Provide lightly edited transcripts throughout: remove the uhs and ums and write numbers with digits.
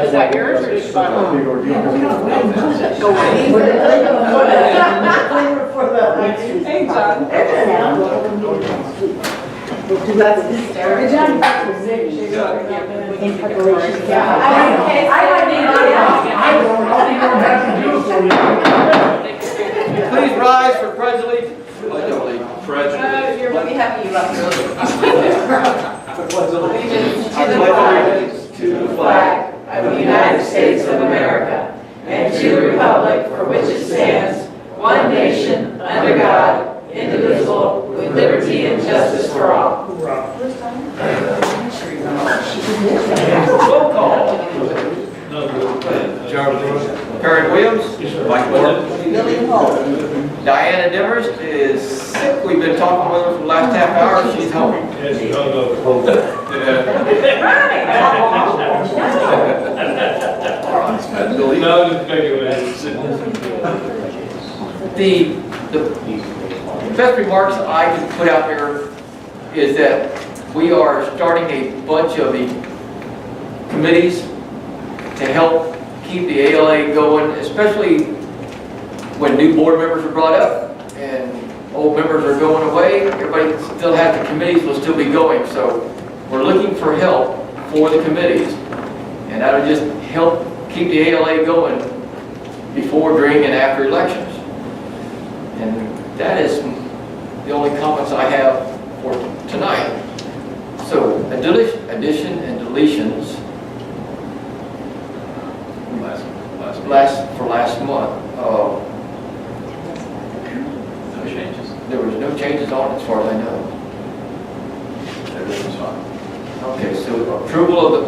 Is that yours or did you buy one? Go Hey, John. Good job. In preparation. Please rise for pledge allegiance. Let me have you up Allegiance to the flag of the United States of America and to the republic for which it stands, one nation, under God, indivisible, with liberty and justice for all. Roll call. Karen Williams. Mike Moore. Diana Demers is sick. We've been talking with her for the last half hour. She's home. The best remarks I can put out there is that we are starting a bunch of the committees to help keep the ALA going, especially when new board members are brought up and old members are going away. Everybody still has the committees will still be going, so we're looking for help for the committees, and that'll just help keep the ALA going before, during, and after elections. And that is the only comments I have for tonight. So, addition and deletions last month. No changes. There was no changes on it as far as I know. Everything was fine. Okay, so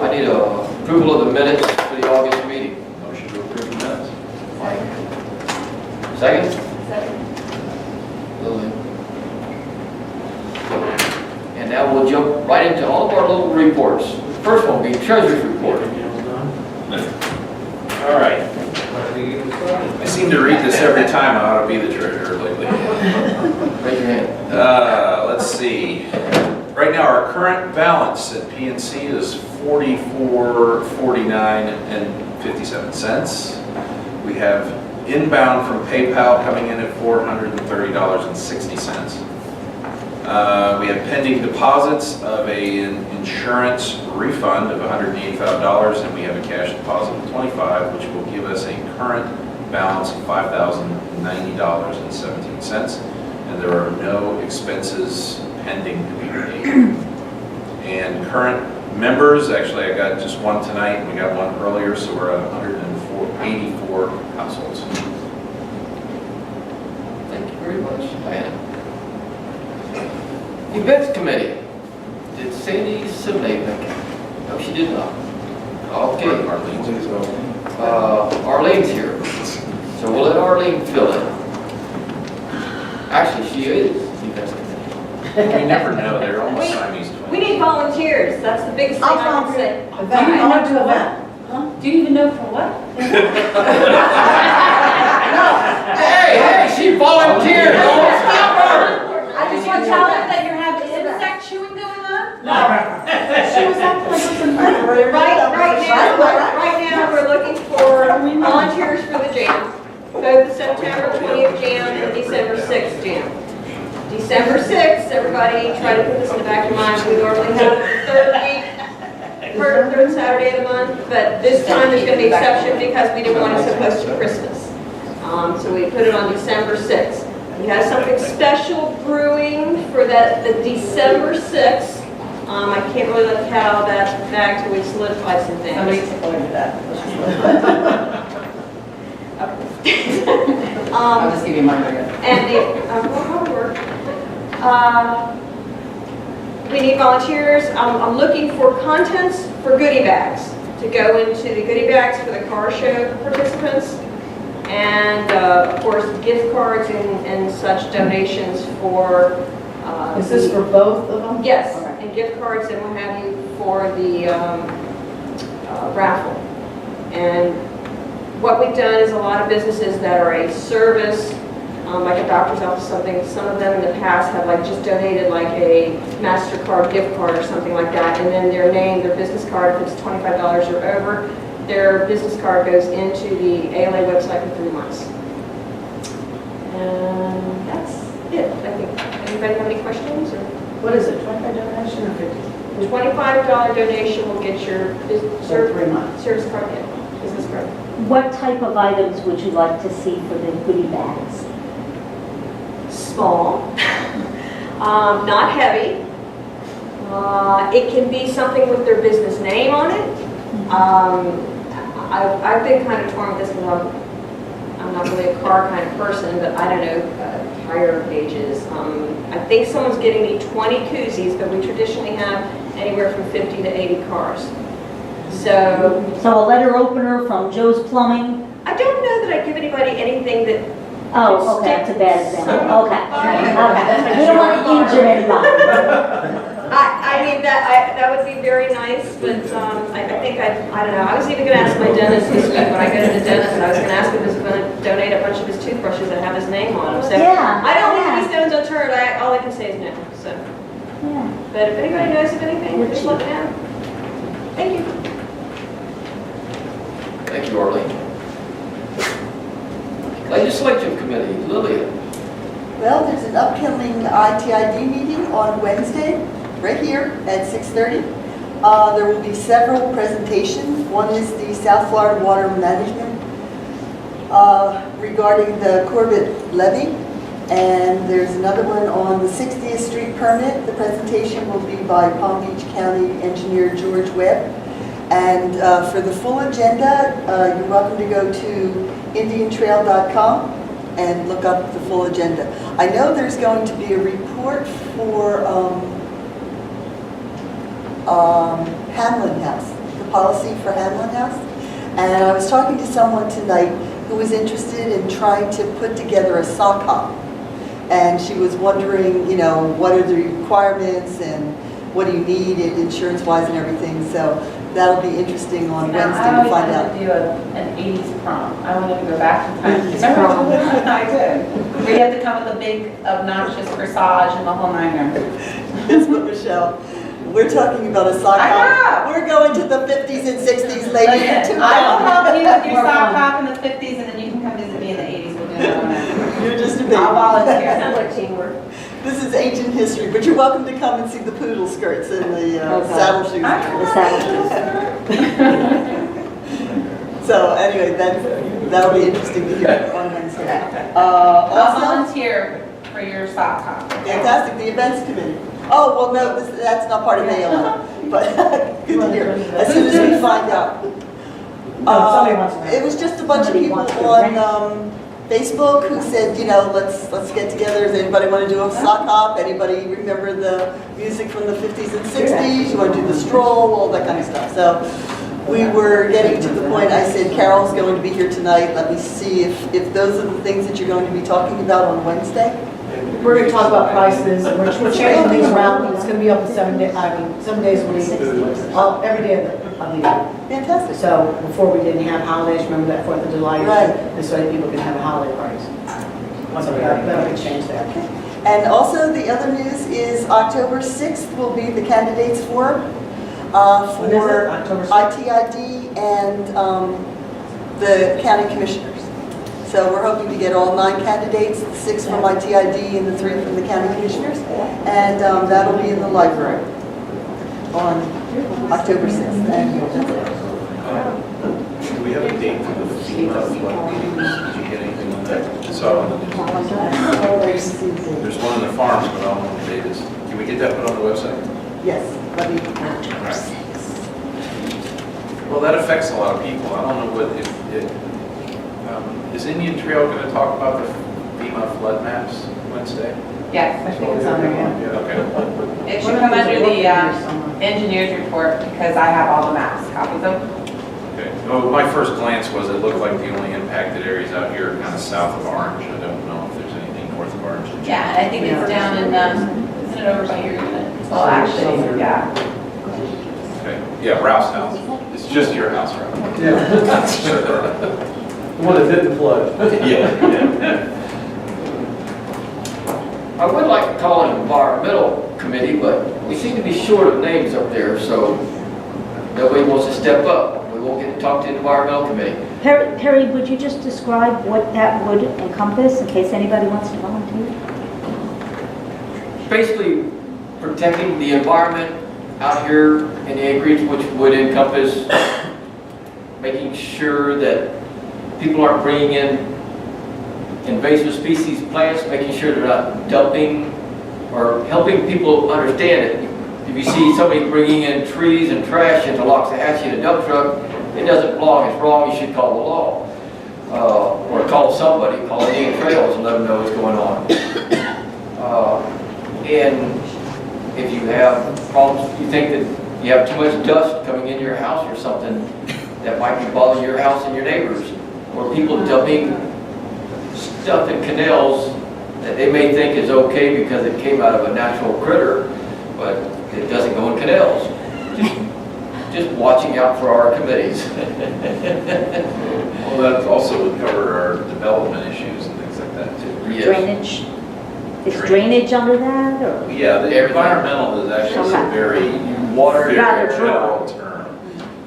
I need approval of the minutes for the August meeting. Motion to approve the minutes. Mike. Second? Second. Lily. And now we'll jump right into all of our little reports. The first one being treasurer's report. All right. I seem to read this every time. I ought to be the treasurer lately. Raise your hand. Let's see. Right now, our current balance at PNC is $44.49 and 57 cents. We have inbound from PayPal coming in at $430.60. We have pending deposits of an insurance refund of $185, and we have a cash deposit of $25, which will give us a current balance of $5,090.17. And there are no expenses pending to be redeemed. And current members, actually I got just one tonight, and we got one earlier, so we're at 184 households. Thank you very much, Diana. Events committee. Did Sandy Simney make it? No, she did not. Okay. Arlene's here. So we'll let Arlene fill in. Actually, she is events committee. We never know, they're almost Siamese twins. We need volunteers. That's the biggest thing I can say. Do you want to event? Do you even know for what? Hey, she volunteered. Don't stop her. I just want to tell them that you're having insect chewing going on. No. She was acting like something funny. Right now, we're looking for volunteers for the jam. Both the September 20th jam and the December 6th jam. December 6th, everybody try to put this in the back of your mind. We normally have the third Saturday of the month, but this time there's going to be an exception because we didn't want it so close to Christmas. So we put it on December 6th. We have something special brewing for the December 6th. I can't really let the cat out of that bag till we solidify some things. Somebody took over that. I'll just give you mine again. And we need volunteers. I'm looking for contents for goodie bags to go into the goodie bags for the car show participants. And of course, gift cards and such donations for. Is this for both of them? Yes, Okay. and gift cards and what have you for the raffle. And what we've done is a lot of businesses that are a service, like a doctor's office, something. Some of them in the past have like just donated like a MasterCard gift card or something like that, and then their name, their business card, if it's $25 or over, their business card goes into the ALA website for 3 months. And that's it, I think. Anybody have any questions? Or What is it, 25 donation or 50? the $25 donation will get your So 3 months. service card, yeah, business card. What type of items would you like to see for the goodie bags? Small, not heavy. It can be something with their business name on it. I've been kind of torn with this because I'm not really a car kind of person, but I don't know, tire pages. I think someone's getting me 20 koozies, but we traditionally have anywhere from 50 to 80 cars. So So a letter opener from Joe's Plumbing? I don't know that I give anybody anything that, Oh, okay, that's a bad example, okay. Okay. We don't want to injure anybody. I mean, that would be very nice, but I think I don't know. I was even going to ask my dentist this week when I go to the dentist, and I was going to ask if he was going to donate a bunch of his toothbrushes that have his name on them. So Yeah, I don't want yeah. to be stones unturned. All I can say is no. So, Yeah. but if anybody knows of anything, just let me know. Thank you. Thank you, Arlene. Legislative Committee, Lillian. Well, there's an upcoming ITID meeting on Wednesday, right here at 6:30. There will be several presentations. One is the South Florida Water Management regarding the Corbett levee. And there's another one on the 60th Street permit. The presentation will be by Palm Beach County Engineer George Webb. And for the full agenda, you're welcome to go to indiantrail.com and look up the full agenda. I know there's going to be a report for Hamlin House, the policy for Hamlin House. And I was talking to someone tonight who was interested in trying to put together a sock hop. And she was wondering, you know, what are the requirements and what do you need insurance-wise and everything. So that'll be interesting on Wednesday to find out. I always wanted to do an 80s prom. I wanted to go back in time. Remember I did. Where you have to come with a big obnoxious corsage and the whole 9 yards. Yes, but Michelle, we're talking about a sock I hop. know. We're going to the 50s and 60s, lady. Listen, Too I will long. help you with your More sock fun. hop in the 50s and then you can come visit me in the 80s. We'll do another one. You're just a I'll volunteer. Sounds like teamwork. This is ancient history, but you're welcome to come and see the poodle skirts and the saddle shoes. The saddle shoes. So anyway, that'll be interesting to hear on Wednesday. I'll Also, volunteer for your sock hop. fantastic, the events committee. Oh, well, no, that's not part of ALA, but good to hear. As soon as we find out. somebody wants to know. It was just a bunch of people on Facebook who said, you know, let's get together. Does anybody want to do a sock hop? Anybody remember the music from the 50s and 60s? You want to do the stroll, all that kind of stuff. So we were getting to the point, I said, Carol's going to be here tonight. Let me see if those are the things that you're going to be talking about on Wednesday. We're going to talk about prices, and we're changing things around. It's going to be open 7 days, 7 days a week, every day of the year. Fantastic. So before we didn't have holidays, remember that 4th of July? Right. This way people can have holiday parties. So that'll be changed there. And also the other news is October 6th will be the candidates forum When is it? for October 6th? ITID and the county commissioners. So we're hoping to get all 9 candidates, 6 from ITID and the 3 from the county commissioners. And that'll be in the library on October 6th. And that's it. Do we have a date for the FEMA flood meetings? Did you get anything on that? I saw it on the news. There's one in the farms, but I don't know what the date is. Can we get that put on the website? Yes, let me. Well, that affects a lot of people. I don't know what, is Indian Trail going to talk about the FEMA flood maps Wednesday? Yes, I think it's on there, yeah. Okay. It should come under the engineer's report because I have all the maps, copies of them. Okay. Well, my first glance was it looked like the only impacted areas out here are kind of south of Orange. I don't know if there's anything north of Orange. Yeah, and I think it's down in, isn't it over by your unit? Well, actually, yeah. Okay. Yeah, Ralph's house. It's just your house, Ralph. Yeah. The one that didn't flood. Yeah. I would like to call an environmental committee, but we seem to be short of names up there, so nobody wants to step up. We won't get talk to the environmental committee. Perry, would you just describe what that would encompass in case anybody wants to volunteer? Basically, protecting the environment out here in the acreage, which would encompass making sure that people aren't bringing in invasive species plants, making sure they're not dumping, or helping people understand it. If you see somebody bringing in trees and trash into Loxahatchee in a dump truck, it doesn't belong, it's wrong, you should call the law. Or call somebody, call Indian Trails and let them know what's going on. And if you have problems, you think that you have too much dust coming into your house or something that might be bothering your house and your neighbors, or people dumping stuff in canals that they may think is okay because it came out of a natural critter, but it doesn't go in canals. Just watching out for our committees. Well, that also would cover our development issues and things like that too. Yes. Drainage? Is drainage under that, or? Yeah, the environmental is actually a Okay. very, Water, very Rather general term.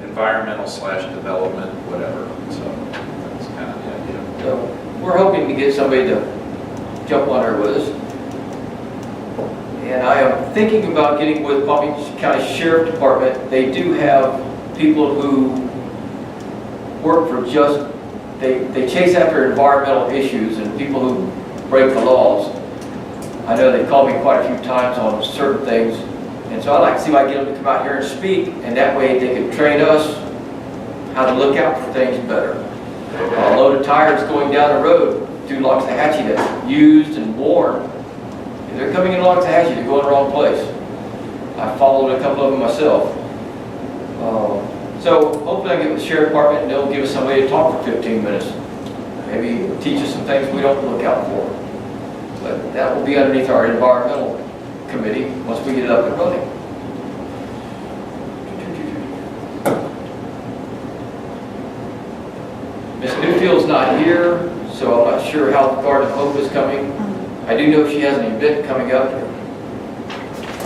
Environmental / development, whatever, so that's kind of the idea. So we're hoping to get somebody to jump on there with us. And I am thinking about getting with Palm Beach County Sheriff Department. They do have people who work for just, they chase after environmental issues and people who break the laws. I know they called me quite a few times on certain things. And so I'd like to see if I can get them to come out here and speak, and that way they can train us how to look out for things better. A load of tires going down the road through Loxahatchee that's used and worn. If they're coming in Loxahatchee, they're going the wrong place. I followed a couple of them myself. So hopefully I get with the Sheriff Department and they'll give us somebody to talk for 15 minutes. Maybe teach us some things we don't look out for. But that will be underneath our environmental committee once we get it up and running. Miss Newfield's not here, so I'm not sure how the Garden of Hope is coming. I do know she has an event coming up.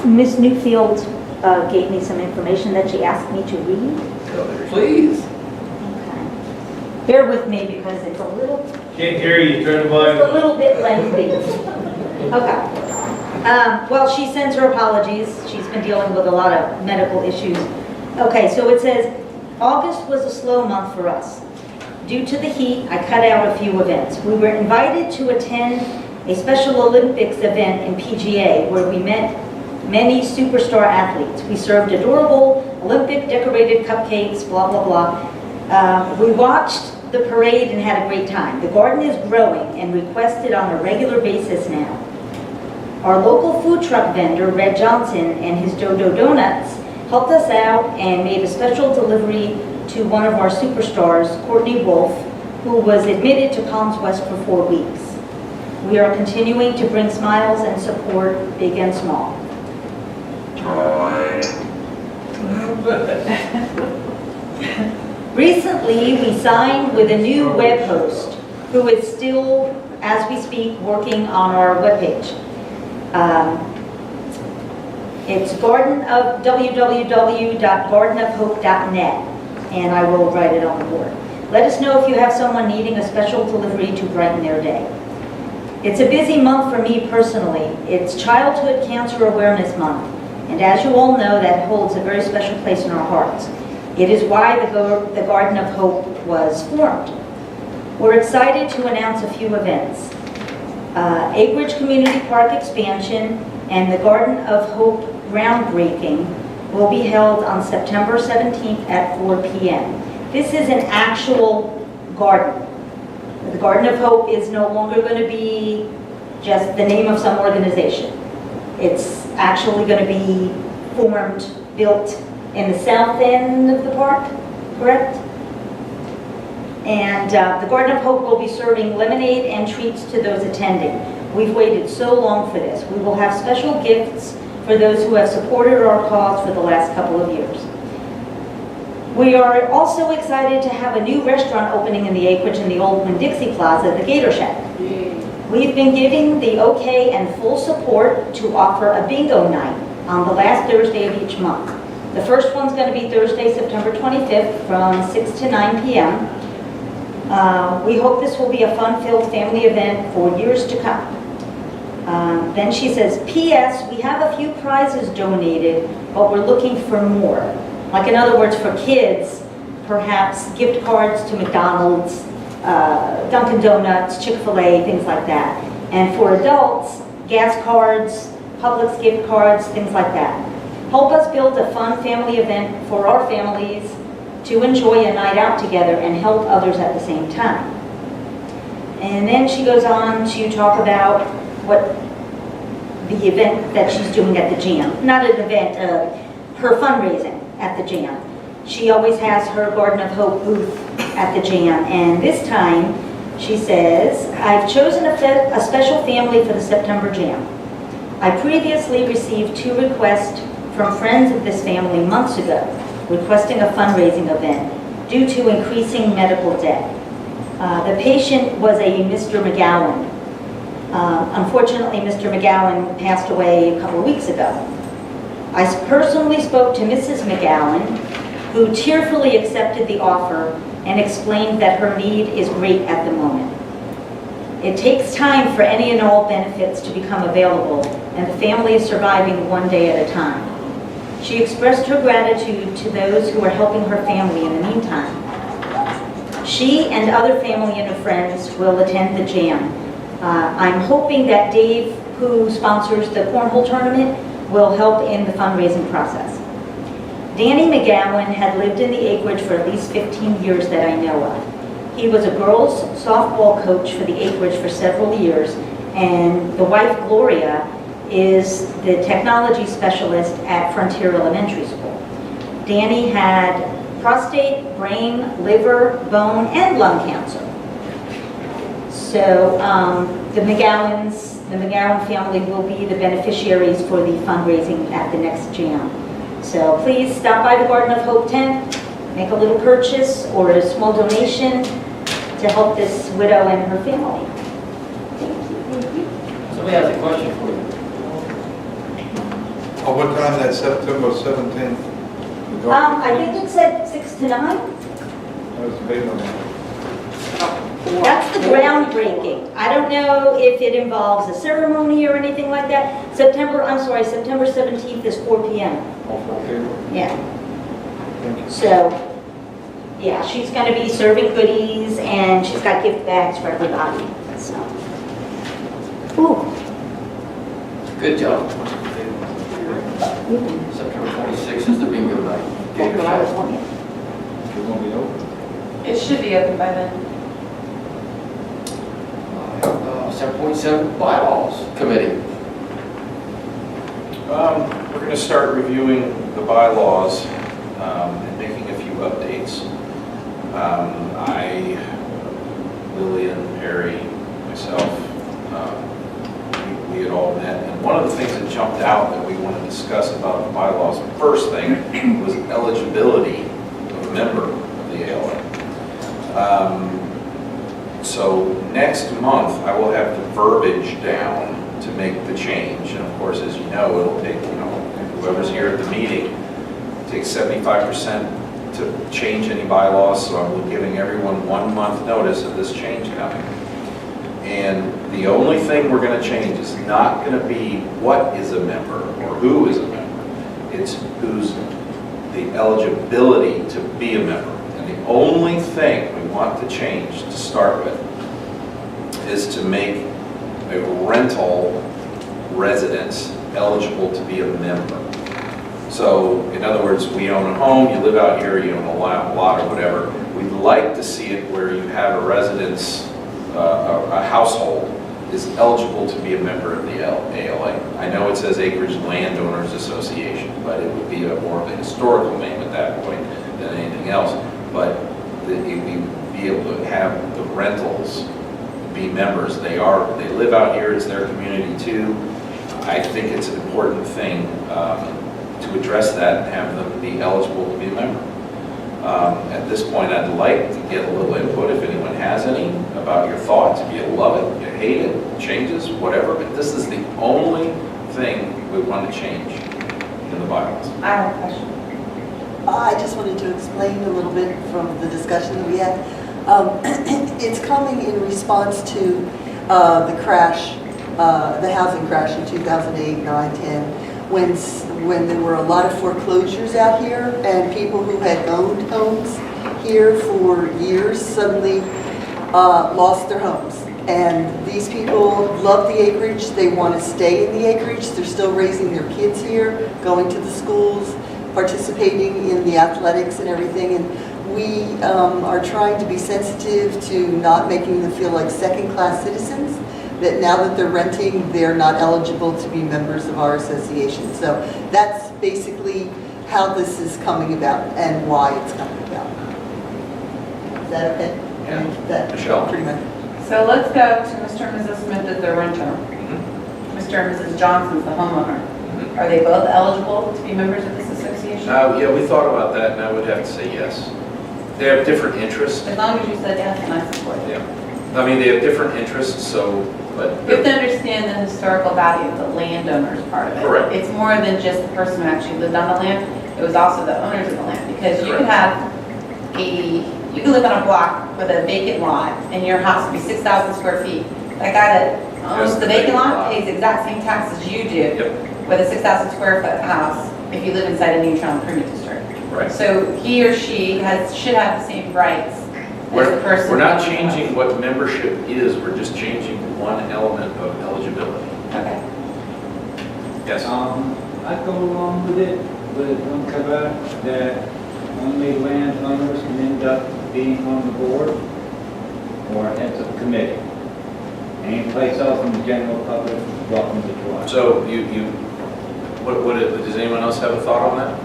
Miss Newfield gave me some information that she asked me to read. Please. Okay. Bear with me because it's a little, Can't hear you, turn the it's volume. a little bit lengthy. Okay. Well, she sends her apologies. She's been dealing with a lot of medical issues. Okay, so it says, August was a slow month for us. Due to the heat, I cut out a few events. We were invited to attend a Special Olympics event in PGA where we met many superstar athletes. We served adorable Olympic decorated cupcakes, blah, blah, blah. We watched the parade and had a great time. The garden is growing and requested on a regular basis now. Our local food truck vendor, Red Johnson, and his Dodo Donuts helped us out and made a special delivery to one of our superstars, Courtney Wolf, who was admitted to Palms West for 4 weeks. We are continuing to bring smiles and support, big and small. Recently, we signed with a new web host who is still, as we speak, working on our webpage. It's www.gardenofhope.net, and I will write it on the board. Let us know if you have someone needing a special delivery to brighten their day. It's a busy month for me personally. It's Childhood Cancer Awareness Month, and as you all know, that holds a very special place in our hearts. It is why the Garden of Hope was formed. We're excited to announce a few events. Acreage Community Park expansion and the Garden of Hope groundbreaking will be held on September 17th at 4 p.m. This is an actual garden. The Garden of Hope is no longer going to be just the name of some organization. It's actually going to be formed, built in the south end of the park, correct? And the Garden of Hope will be serving lemonade and treats to those attending. We've waited so long for this. We will have special gifts for those who have supported our cause for the last couple of years. We are also excited to have a new restaurant opening in the Acreage in the old Winn-Dixie Plaza, the Gator Shack. We've been giving the okay and full support to offer a bingo night on the last Thursday of each month. The first one's going to be Thursday, September 25th from 6 to 9 p.m. We hope this will be a fun-filled family event for years to come. Then she says, P.S. We have a few prizes donated, but we're looking for more. Like in other words, for kids, perhaps gift cards to McDonald's, Dunkin' Donuts, Chick-fil-A, things like that. And for adults, gas cards, Publix gift cards, things like that. Help us build a fun family event for our families to enjoy a night out together and help others at the same time. And then she goes on to talk about what the event that she's doing at the Jam. Not an event, her fundraising at the Jam. She always has her Garden of Hope booth at the Jam, and this time she says, I've chosen a special family for the September Jam. I previously received 2 requests from friends of this family months ago requesting a fundraising event due to increasing medical debt. The patient was a Mr. McGowan. Unfortunately, Mr. McGowan passed away a couple of weeks ago. I personally spoke to Mrs. McGowan, who tearfully accepted the offer and explained that her need is great at the moment. It takes time for any and all benefits to become available, and the family is surviving one day at a time. She expressed her gratitude to those who are helping her family in the meantime. She and other family and friends will attend the Jam. I'm hoping that Dave, who sponsors the cornhole tournament, will help in the fundraising process. Danny McGowan had lived in the Acreage for at least 15 years that I know of. He was a girls' softball coach for the Acreage for several years, and the wife, Gloria, is the technology specialist at Frontier Elementary School. Danny had prostate, brain, liver, bone, and lung cancer. So the McGowan family will be the beneficiaries for the fundraising at the next Jam. So please stop by the Garden of Hope tent, make a little purchase or a small donation to help this widow and her family. Somebody has a question for you. What time that September 17th? I think it said 6 to 9. I was debating on that. That's the groundbreaking. I don't know if it involves a ceremony or anything like that. September 17th is 4 p.m. Okay. Yeah. Thank you. So, yeah, she's going to be serving goodies and she's got gift bags for everybody. So, ooh. Good job. September 26th is the bingo night. That's what I was wondering. It's gonna be open. It should be open by then. 7.7 bylaws committee. We're going to start reviewing the bylaws and making a few updates. Lillian, Perry, myself, we had all met, and one of the things that jumped out that we want to discuss about the bylaws, the first thing was eligibility of a member of the ALA. So next month, I will have the verbiage down to make the change, and of course, as you know, it'll take, whoever's here at the meeting, takes 75% to change any bylaws, so I'm giving everyone 1 month notice of this change coming. And the only thing we're going to change is not going to be what is a member or who is a member. It's who's the eligibility to be a member. And the only thing we want to change to start with is to make a rental residence eligible to be a member. So, in other words, we own a home, you live out here, you own a lot or whatever. We'd like to see it where you have a residence, a household is eligible to be a member of the ALA. I know it says Acreage Landowners Association, but it would be more of a historical name at that point than anything else. But we'd be able to have the rentals be members. They live out here, it's their community too. I think it's an important thing to address that and have them be eligible to be a member. At this point, I'd like to get a little input, if anyone has any, about your thoughts. If you love it, you hate it, changes, whatever, but this is the only thing we want to change in the bylaws. I have a question. I just wanted to explain a little bit from the discussion that we had. It's coming in response to the crash, the housing crash in 2008, 9, 10, when there were a lot of foreclosures out here and people who had owned homes here for years suddenly lost their homes. And these people love the acreage, they want to stay in the acreage, they're still raising their kids here, going to the schools, participating in the athletics and everything. And we are trying to be sensitive to not making them feel like second-class citizens, that now that they're renting, they're not eligible to be members of our association. So that's basically how this is coming about and why it's coming about. Is that okay? Yeah. That Michelle? pretty much. So let's go to Mr. and Mrs. Smith as the renter. Mr. and Mrs. Johnson's the homeowner. Are they both eligible to be members of this association? Yeah, we thought about that, and I would have to say yes. They have different interests. As long as you said yes, and I support it. Yeah. I mean, they have different interests, so, but. You have to understand the historical value of the landowners part of it. Correct. It's more than just the person who actually lived on the land, it was also the owners of the land. Because you could Correct. have you could live on a block with a vacant lot, and your house would be 6,000 square feet. That guy that owns Yes, the vacant lot pays the exact same tax as you do Yep, with a 6,000 square foot house if you live inside a neutral improvement district. right. So he or she should have the same rights as the We're, person. we're not who owns the changing house. what membership is, we're just changing one element of eligibility. Okay. Yes? I go along with it, with one caveat that only landowners can end up being on the board or heads of committee. Any place else in the general public, welcome to join. So does anyone else have a thought on that?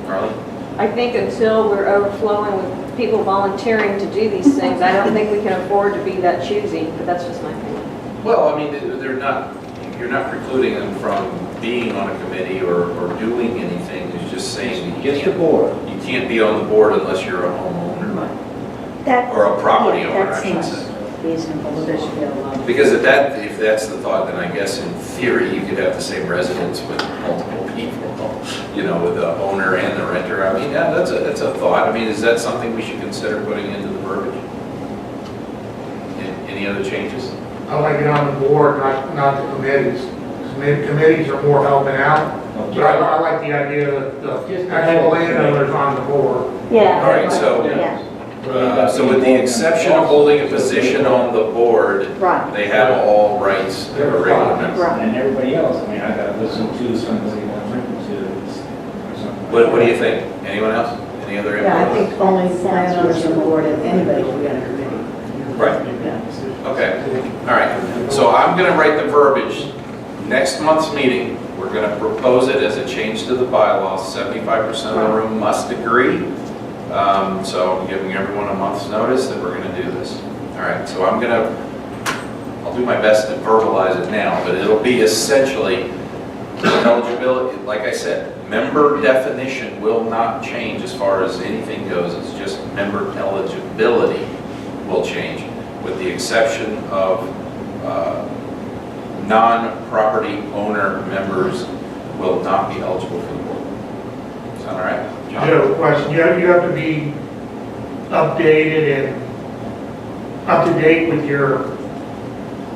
Harley? I think until we're overflowing with people volunteering to do these things, I don't think we can afford to be that choosy, but that's just my opinion. Well, I mean, you're not precluding them from being on a committee or doing anything, it's just saying that Just the board. you can't be on the board unless you're a homeowner, or a property owner, I should say. Reasonable. Because if that's the thought, then I guess in theory, you could have the same residence with multiple people, with the owner and the renter. I mean, yeah, that's a thought. I mean, is that something we should consider putting into the verbiage? Any other changes? I like it on the board, not the committees. Committees are more helping out, but I like the idea that the actual landowners on the board. Yeah. All right, so, Yeah. so with the exception of holding a position on the board, Right. they have all rights of a regular member. Right. And everybody else, I mean, I gotta listen to somebody I'm written to or something. What do you think? Anyone else? Any other input? Yeah, I think only landowners on the board and anybody can be on a committee. Right. Yeah. Okay, all right. So I'm going to write the verbiage. Next month's meeting, we're going to propose it as a change to the bylaws. 75% of the room must agree. So I'm giving everyone a month's notice that we're going to do this. All right, so I'll do my best to verbalize it now, but it'll be essentially eligibility. Like I said, member definition will not change as far as anything goes. It's just member eligibility will change, with the exception of non-property owner members will not be eligible for the board. Sound all right? I have a question. You have to be updated and up to date with your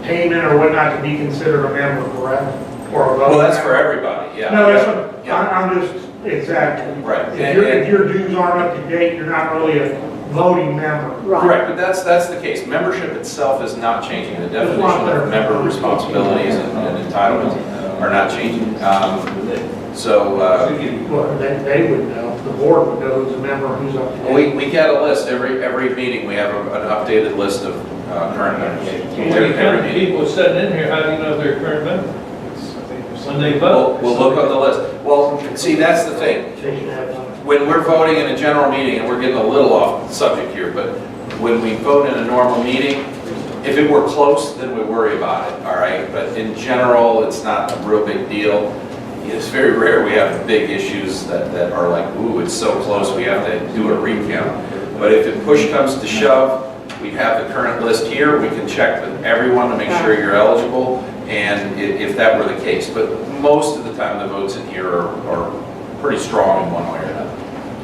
payment or whatnot to be considered a member, correct? Or a voting Well, that's for member? everybody, yeah. No, that's what, Yeah. I'm just, exactly. Right. If your dues aren't up to date, you're not really a voting member. Correct, but that's the case. Membership itself is not changing. The definition of member responsibilities and entitlements are not changing. Well, they would know, the board would know who's a member, who's up to date. We get a list, every meeting, we have an updated list of current members. When you count the people sitting in here, how do you know they're a current member? When they vote? We'll look on the list. Well, see, that's the thing. They should have one. When we're voting in a general meeting, and we're getting a little off subject here, but when we vote in a normal meeting, if it were close, then we worry about it, all right? But in general, it's not a real big deal. It's very rare we have big issues that are like, ooh, it's so close, we have to do a recount. But if it push comes to shove, we have the current list here, we can check with everyone to make sure you're eligible, and if that were the case. But most of the time, the votes in here are pretty strong in one way or another.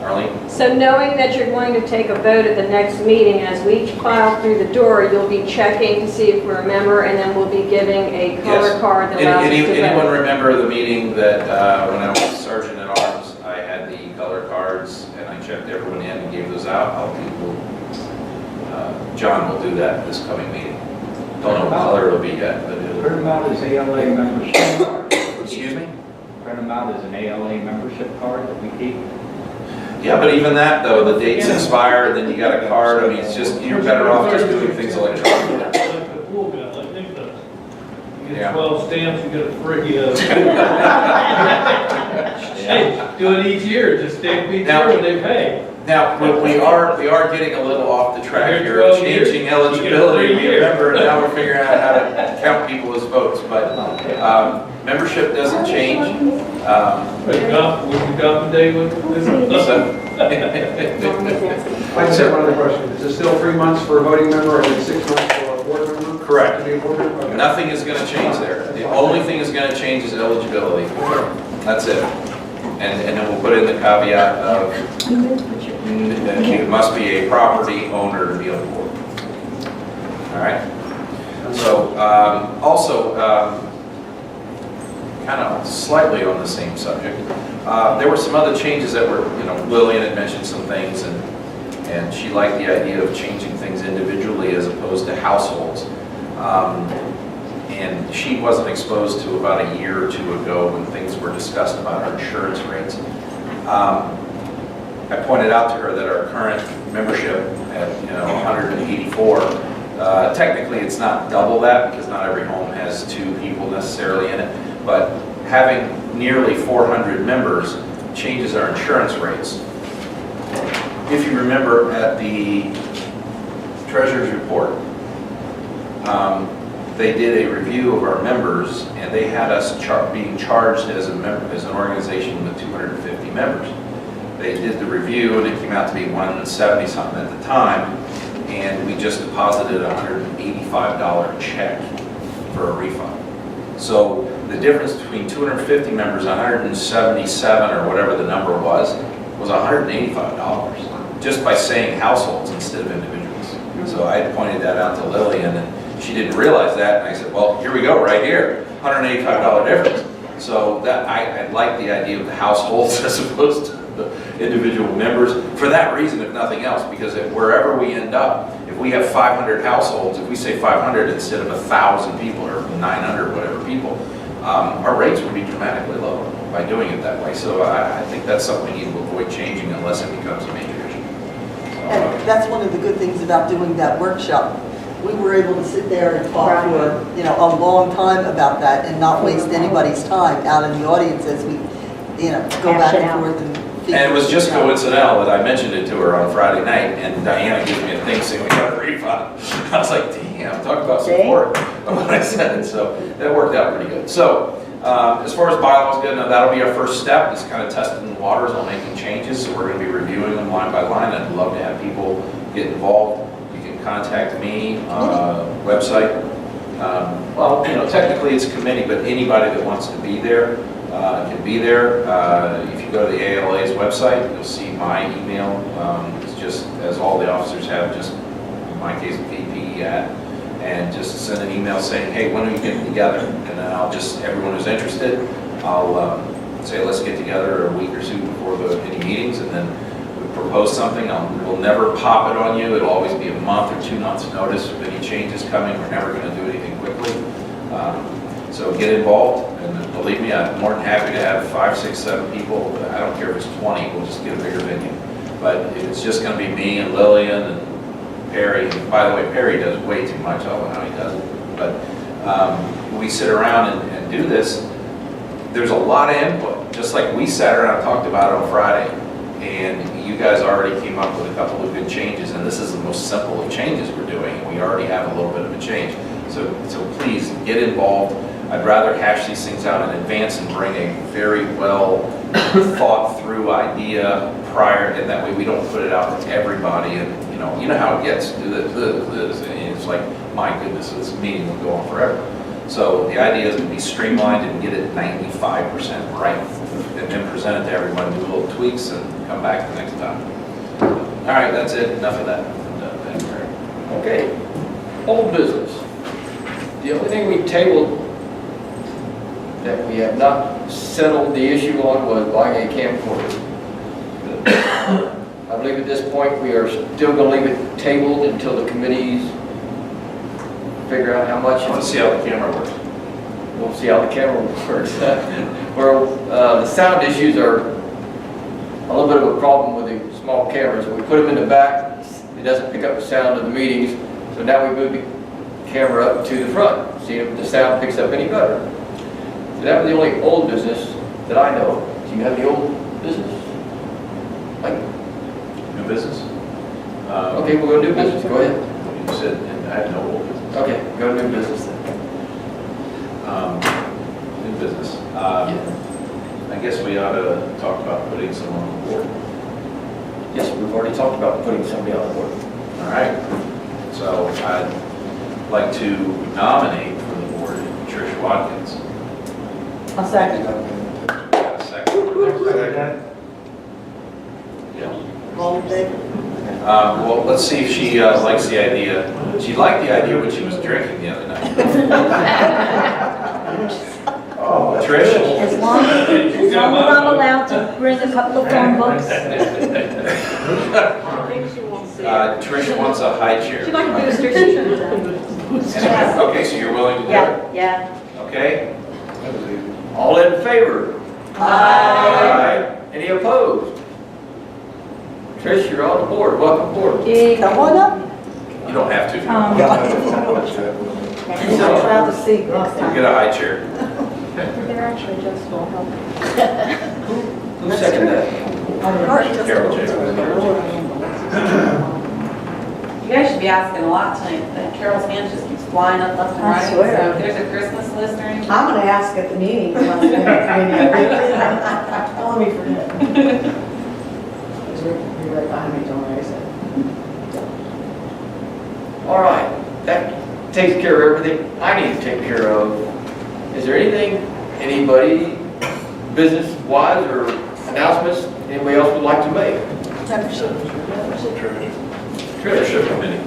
Arlene? So knowing that you're going to take a vote at the next meeting, as we each file through the door, you'll be checking to see if we're a member, and then we'll be giving a color Yes. card that allows us to Anyone vote. remember the meeting that when I was Sergeant at Arms, I had the color cards and I checked everyone in and gave those out? John will do that this coming meeting. Don't know what color it'll be yet, but Print it'll, them out as ALA membership card. excuse me? Print them out as an ALA membership card that we keep. Yeah, but even that though, the dates expire, then you got a card, I mean, it's just, you're better off just doing things electronically. Like the pool guy, like Nick does. You Yeah. get 12 stamps, you get a free, hey, do it each year, just stamp each Now- year when they pay. Now, we are getting a little off the track You're here of 12 years, changing you get a eligibility. free year. Remember, now we're figuring out how to count people as votes, but membership doesn't change. Would you compensate with this? I just have one other question. Is it still 3 months for a voting member and then 6 months for a board member? Correct. To be a board member? Okay. Nothing is going to change there. The only thing is going to change is eligibility. That's it. And then we'll put in the caveat of that you must be a property owner to be on the board. All right? So also, kind of slightly on the same subject, there were some other changes that were, Lillian had mentioned some things, and she liked the idea of changing things individually as opposed to households. And she wasn't exposed to about a year or two ago when things were discussed about our insurance rates. I pointed out to her that our current membership at 184, technically it's not double that because not every home has 2 people necessarily in it, but having nearly 400 members changes our insurance rates. If you remember at the Treasurer's report, they did a review of our members, and they had us being charged as an organization with 250 members. They did the review, and it came out to be 170 something at the time, and we just deposited a $185 check for a refund. So the difference between 250 members and 177 or whatever the number was $185, just by saying households instead of individuals. So I pointed that out to Lillian, and she didn't realize that, and I said, well, here we go, right here, $185 difference. So that I like the idea of the households as opposed to the individual members for that reason, if nothing else, because wherever we end up, if we have 500 households, if we say 500 instead of 1,000 people or 900 whatever people, our rates would be dramatically lower by doing it that way. So I think that's something we need to avoid changing unless it becomes a major issue. And that's one of the good things about doing that workshop. We were able to sit there and talk for, a long time about that and not waste anybody's time out in the audience as we, go back and forth and. And it was just coincidental that I mentioned it to her on Friday night, and Diana gave me a thing saying we got a refund. I was like, damn, talk about support of what I said. So that worked out pretty good. So as far as bylaws go, now that'll be our first step. It's kind of testing the waters on making changes. So we're going to be reviewing them line by line. I'd love to have people get involved. You can contact me on a website. Technically it's a committee, but anybody that wants to be there can be there. If you go to the ALA's website, you'll see my email. It's just, as all the officers have, just in my case, VP at, and just send an email saying, hey, when are you getting together? And then I'll just, everyone who's interested, I'll say, let's get together a week or two before any meetings, and then we propose something. We'll never pop it on you. It'll always be a month or 2 months notice of any changes coming. We're never going to do anything quickly. So get involved, and believe me, I'm more than happy to have 5, 6, 7 people. I don't care if it's 20, we'll just get a bigger venue. But it's just going to be me and Lillian and Perry. By the way, Perry does way too much. I don't know how he does it. But we sit around and do this. There's a lot of input, just like we sat around and talked about it on Friday. And you guys already came up with a couple of good changes, and this is the most simple of changes we're doing, and we already have a little bit of a change. So please get involved. I'd rather hash these things out in advance and bring a very well thought through idea prior, and that way we don't put it out to everybody. And you know how it gets. Do this, and it's like, my goodness, this meeting will go on forever. So the idea is to be streamlined and get it 95% right. and then present it to everyone, do little tweaks and come back the next time. All right, that's it, enough of that. I'm done. Thank you, Eric. Okay, old business. The only thing we tabled that we have not settled the issue on was buying a camcorder. I believe at this point, we are still going to leave it tabled until the committees figure out how much. I want to see how the camera works. We'll see how the camera works. Well, the sound issues are a little bit of a problem with the small cameras. We put them in the back, it doesn't pick up the sound of the meetings, so now we move the camera up to the front, see if the sound picks up any better. So that was the only old business that I know. Do you have any old business? Like, New business? okay, we'll go to new business, go ahead. You said, and I have no old business. Okay, go to new business then. New business. I guess we ought to talk about putting someone on the board. Yes, we've already talked about putting somebody on the board. All right. So I'd like to nominate for the board Trish Watkins. I'll second. Got a second? Yeah. All in favor? Well, let's see if she likes the idea. She liked the idea when she was drinking the other night. Trish? As long as I'm allowed to bring a couple of phone books. Trish wants a high chair. She'd like a booster seat. Okay, so you're willing to do it? Yeah. Okay? All in favor? Aye. Any opposed? Trish, you're on the board. Welcome aboard. Come on up. You don't have to. Um, I'll try the seat next You time. get a high chair. They're actually just will help. Who seconded that? Carol J. You guys should be asking a lot tonight. That Carol's hand just keeps flying up left and I right. swear. So if there's a Christmas list or anything. I'm gonna ask at the meeting. Don't let me forget. You're right behind me, don't worry. All right, that takes care of everything I need to take care of. Is there anything, anybody, business-wise or announcements, anybody else would like to make? Membership. Membership committee.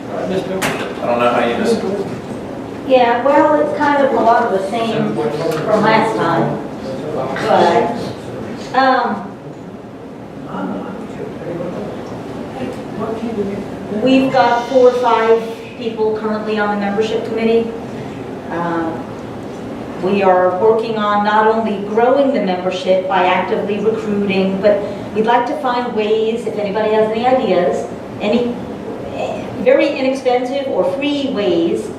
All right, Ms. Membership. I don't know how you missed it. Yeah, well, it's kind of a lot of the same from last time, but, we've got 4 or 5 people currently on the membership committee. We are working on not only growing the membership by actively recruiting, but we'd like to find ways, if anybody has any ideas, any very inexpensive or free ways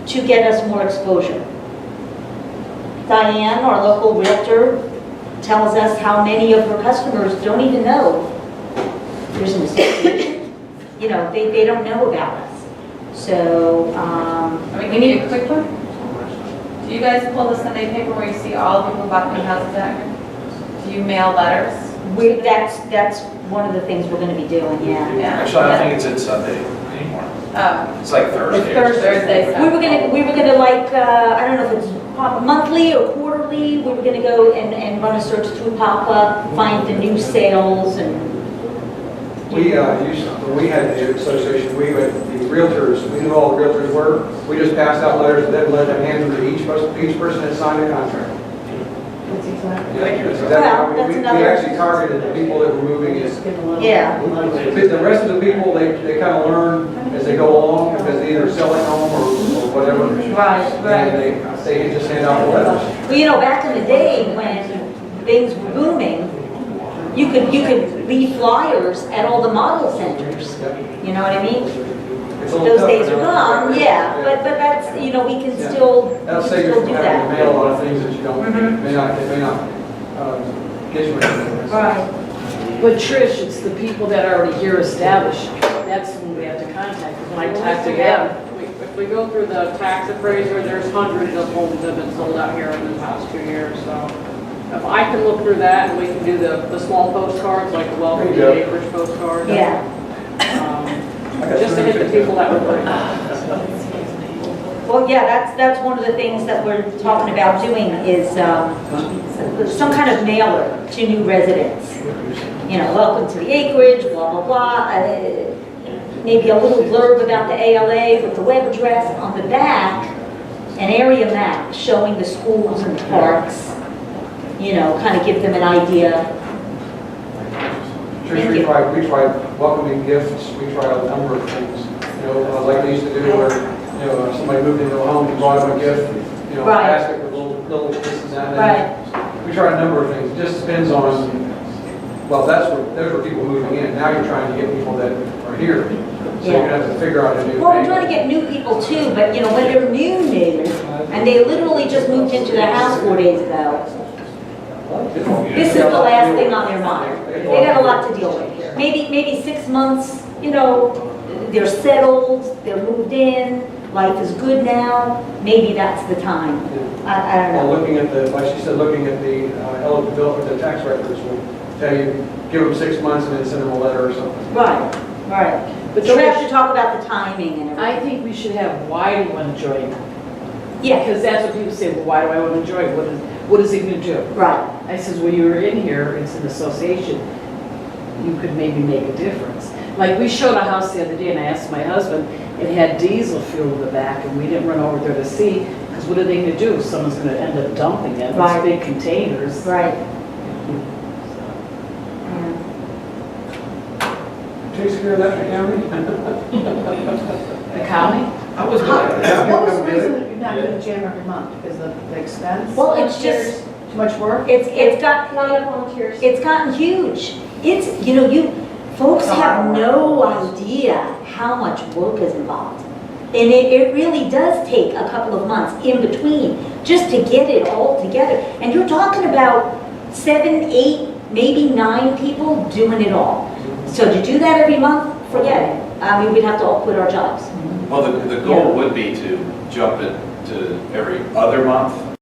to get us more exposure. Diane, our local realtor, tells us how many of her customers don't even know there's an association. You know, they don't know about us. So, We need a quick one. Do you guys pull the Sunday paper where you see all the people bought new houses out here? Do you mail letters? that's one of the things we're gonna be doing, yeah. Actually, I don't think it's in Sunday anymore. Oh, It's like Thursday. Thursday. We were gonna like, I don't know if it's monthly or quarterly, we were gonna go and run a search through Papa, find the new sales and. We when we had the association, we had the realtors, we knew all the realtors were. We just passed out letters and then let them hand them to each person that signed a contract. That's exactly. Thank you. That's exactly how Well, that's we another- actually targeted the people that were moving in. Yeah. The rest of the people, they kind of learn as they go along because they either sell it home or whatever. Right, And they just hand out the letters. Well, you know, back in the day when things were booming, you could leave flyers at all the model centers. You know what I mean? It's a little Those tough, days you are know. gone, yeah, but that's, you know, we can still That'll save you do from having to that. mail a lot of things that you don't, Mhm. may not get you anything. Right. But Trish, it's the people that are already here established. That's who we have to contact. When I talk to them, If we go through the tax appraiser, there's hundreds of homes that have been sold out here in the past 2 years, so. If I can look through that and we can do the small postcards, like the welcome There to you go. Acreage postcard. Yeah. Just to hit the people that we're putting on. Well, yeah, that's one of the things that we're talking about doing is some kind of mailer to new residents. You know, welcome to the acreage, blah, blah, blah. Maybe a little blurb about the ALA with the web address on the back, an area map showing the schools and the parks, you know, kind of give them an idea. Trish, we try welcoming gifts, we try a number of things. You know, like they used to do where, you know, if somebody moved into a home, you brought them a gift, you know, a Right. basket with little this and that. Right. We try a number of things, it just depends on, well, those were people moving in. Now you're trying to get people that are here. So you're gonna have to figure out a new thing. Well, we're trying to get new people too, but you know, when they're new, and they literally just moved into their house 4 days ago, this is the last thing on their mind. They got a lot to deal with. Maybe 6 months, you know, they're settled, they're moved in, life is good now, maybe that's the time. I don't Well, know. looking at the, like she said, looking at the eligibility, the tax records will tell you, give them 6 months and then send them a letter or something. Right, right. But So we have Trish, to talk about the timing and I everything. think we should have why do you want to join? Yeah, Because that's what people say, well, why do I want to join? What is it going to do? right. I says, well, you were in here, it's an association, you could maybe make a difference. Like, we showed a house the other day, and I asked my husband, it had diesel fuel in the back, and we didn't run over there to see, because what are they gonna do? Someone's gonna end up dumping it, Right. those big containers. Right. Takes care of that, the county? The county? I was What was the reason that you're not doing the jam every month? Is the expense? Well, it's just, Too much work? it's got, Not enough volunteers. it's gotten huge. It's, you know, folks have no idea how much work is involved. And it really does take a couple of months in between just to get it all together. And you're talking about 7, 8, maybe 9 people doing it all. So to do that every month, forget it. I mean, we'd have to all quit our jobs. Well, the goal would be to jump it to every other month.